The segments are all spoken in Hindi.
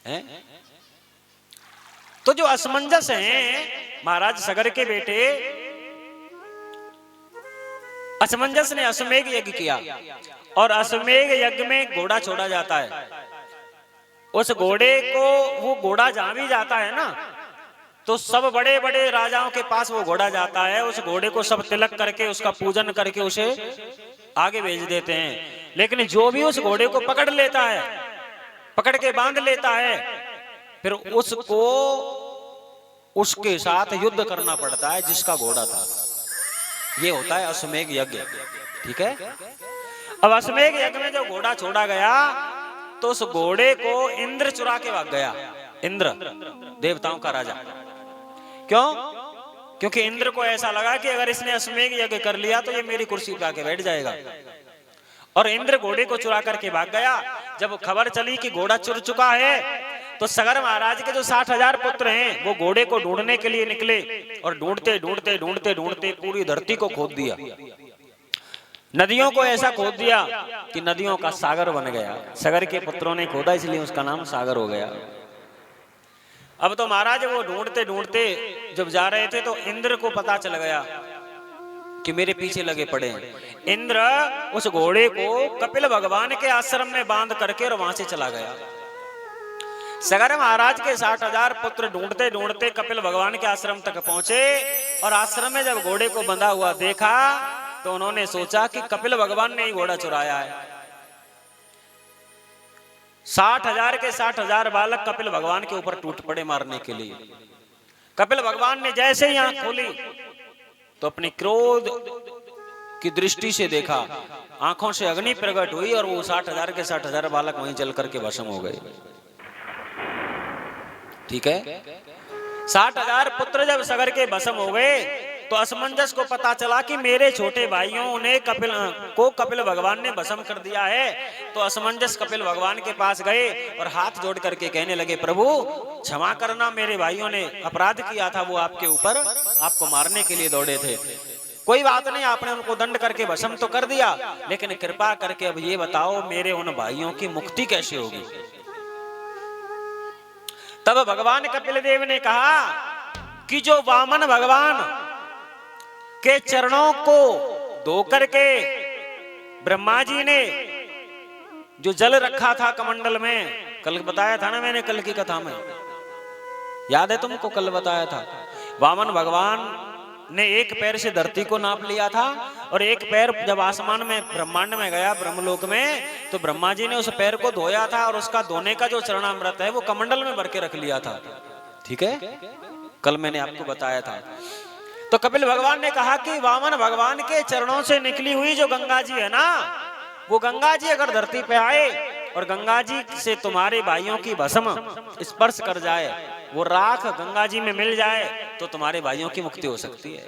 है? तो जो असमंजस हैं, महाराज सगर के बेटे असमंजस ने अश्वमेध यज्ञ किया और अश्वमेध यज्ञ में घोड़ा छोड़ा जाता है। उस घोड़े को, वो घोड़ा जहां भी जाता है ना, तो सब बड़े बड़े राजाओं के पास वो घोड़ा जाता है। उस घोड़े को सब तिलक करके, उसका पूजन करके उसे आगे भेज देते हैं। लेकिन जो भी उस घोड़े को पकड़ लेता है, पकड़ के बांध लेता है, फिर उसको उसके साथ युद्ध करना पड़ता है जिसका घोड़ा था। ये होता है अश्वमेध यज्ञ। ठीक है। अब अश्वमेध यज्ञ में जब घोड़ा छोड़ा गया तो उस घोड़े को इंद्र चुरा के भाग गया। इंद्र, देवताओं का राजा। क्यों? क्योंकि इंद्र को ऐसा लगा कि अगर इसने अश्वमेध यज्ञ कर लिया तो ये मेरी कुर्सी पे आके बैठ जाएगा, और इंद्र घोड़े को चुरा करके भाग गया। जब खबर चली कि घोड़ा चुर चुका है तो सगर महाराज के जो 60,000 पुत्र हैं वो घोड़े को ढूंढने के लिए निकले, और ढूंढते ढूंढते ढूंढते ढूंढते पूरी धरती को खोद दिया। नदियों को ऐसा खोद दिया कि नदियों का सागर बन गया। सगर के पुत्रों ने खोदा इसलिए उसका नाम सागर हो गया। अब तो महाराज वो ढूंढते ढूंढते जब जा रहे थे तो इंद्र को पता चल गया कि मेरे पीछे लगे पड़े हैं। इंद्र उस घोड़े को कपिल भगवान के आश्रम में बांध करके और वहां से चला गया। सगर महाराज के 60,000 पुत्र ढूंढते ढूंढते कपिल भगवान के आश्रम तक पहुंचे, और आश्रम में जब घोड़े को बंधा हुआ देखा तो उन्होंने सोचा कि कपिल भगवान ने ही घोड़ा चुराया है। 60,000 के 60,000 बालक कपिल भगवान के ऊपर टूट पड़े मारने के लिए। कपिल भगवान ने जैसे ही आंख खोली तो अपनी क्रोध की दृष्टि से देखा, आंखों से अग्नि प्रकट हुई और वो 60,000 के 60,000 बालक वहीं जल करके भस्म हो गए। ठीक है। 60,000 पुत्र जब सगर के भस्म हो गए तो असमंजस को पता चला कि मेरे छोटे भाइयों ने कपिल भगवान ने भस्म कर दिया है। तो असमंजस कपिल भगवान के पास गए और हाथ जोड़ करके कहने लगे, प्रभु क्षमा करना, मेरे भाइयों ने अपराध किया था, वो आपके ऊपर आपको मारने के लिए दौड़े थे। कोई बात नहीं, आपने उनको दंड करके भस्म तो कर दिया, लेकिन कृपा करके अब ये बताओ मेरे उन भाइयों की मुक्ति कैसे होगी। तब भगवान कपिल देव ने कहा कि जो वामन भगवान के चरणों को धो करके ब्रह्मा जी ने जो जल रखा था कमंडल में, कल बताया था ना मैंने, कल की कथा में याद है तुमको, कल बताया था। वामन भगवान ने एक पैर से धरती को नाप लिया था, और एक पैर जब आसमान में ब्रह्मांड में गया ब्रह्मलोक में, तो ब्रह्मा जी ने उस पैर को धोया था, और उसका धोने का जो चरणामृत है वो कमंडल में भर के रख लिया था। ठीक है, कल मैंने आपको बताया था। तो कपिल भगवान ने कहा कि वामन भगवान के चरणों से निकली हुई जो गंगा जी है ना, वो गंगा जी अगर धरती पे आए और गंगा जी से तुम्हारे भाइयों की भस्म स्पर्श कर जाए, वो राख गंगा जी में मिल जाए, तो तुम्हारे भाइयों की मुक्ति हो सकती है।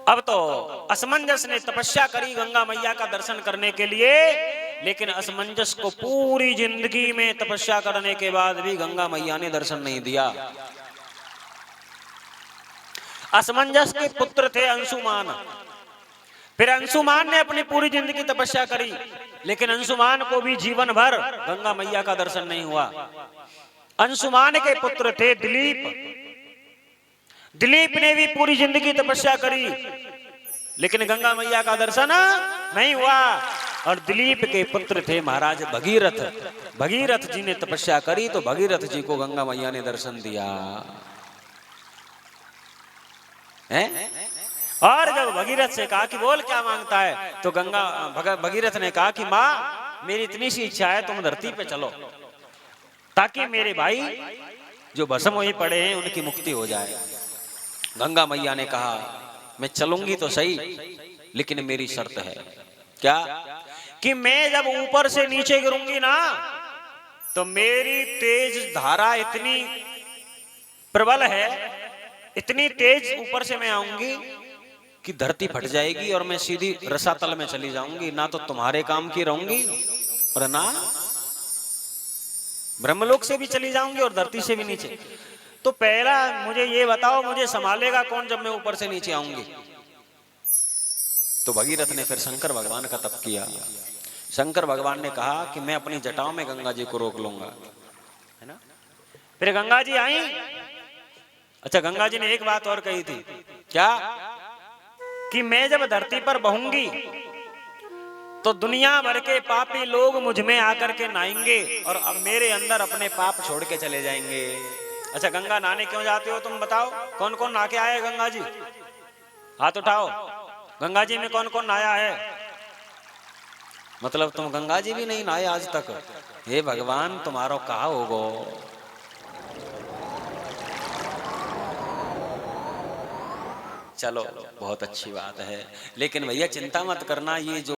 अब तो असमंजस ने तपस्या करी गंगा मैया का दर्शन करने के लिए, लेकिन असमंजस को पूरी जिंदगी में तपस्या करने के बाद भी गंगा मैया ने दर्शन नहीं दिया। असमंजस के पुत्र थे अंशुमान। फिर अंशुमान ने अपनी पूरी जिंदगी तपस्या करी, लेकिन अंशुमान को भी जीवन भर गंगा मैया का दर्शन नहीं हुआ। अंशुमान के पुत्र थे दिलीप। दिलीप ने भी पूरी जिंदगी तपस्या करी, लेकिन गंगा मैया का दर्शन नहीं हुआ। और दिलीप के पुत्र थे महाराज भगीरथ। भगीरथ जी ने तपस्या करी तो भगीरथ जी को गंगा मैया ने दर्शन दिया है? और जब भगीरथ से कहा कि बोल क्या मांगता है, तो भगीरथ ने कहा कि माँ मेरी इतनी सी इच्छा है, तुम धरती पे चलो ताकि मेरे भाई जो भस्म हुए पड़े हैं उनकी मुक्ति हो जाए। गंगा मैया ने कहा मैं चलूंगी तो सही, लेकिन मेरी शर्त है। क्या? कि मैं जब ऊपर से नीचे गिरूंगी ना, तो मेरी तेज धारा इतनी प्रबल है, इतनी तेज ऊपर से मैं आऊंगी कि धरती फट जाएगी और मैं सीधी रसातल में चली जाऊंगी। ना तो तुम्हारे काम की रहूंगी और ना ब्रह्मलोक से भी चली जाऊंगी और धरती से भी नीचे। तो पहला मुझे ये बताओ, मुझे संभालेगा कौन जब मैं ऊपर से नीचे आऊंगी? तो भगीरथ ने फिर शंकर भगवान का तप किया शंकर भगवान ने कहा कि मैं अपनी जटाओं में गंगा जी को रोक लूंगा, है ना। फिर गंगा जी आई। अच्छा, गंगा जी ने एक बात और कही थी, क्या? कि मैं जब धरती पर बहूंगी तो दुनिया भर के पापी लोग मुझ में आकर के नहाएंगे और अब मेरे अंदर अपने पाप छोड़ के चले जाएंगे। अच्छा, गंगा नहाने क्यों जाते हो तुम बताओ? कौन कौन नहा के आए गंगा जी? हाथ उठाओ। गंगा जी में कौन कौन नहाया है? मतलब तुम गंगा जी भी नहीं नहाए आज तक? हे भगवान, तुम्हारो कहा होगो। चलो, बहुत अच्छी बात है, लेकिन भैया चिंता मत करना, ये जो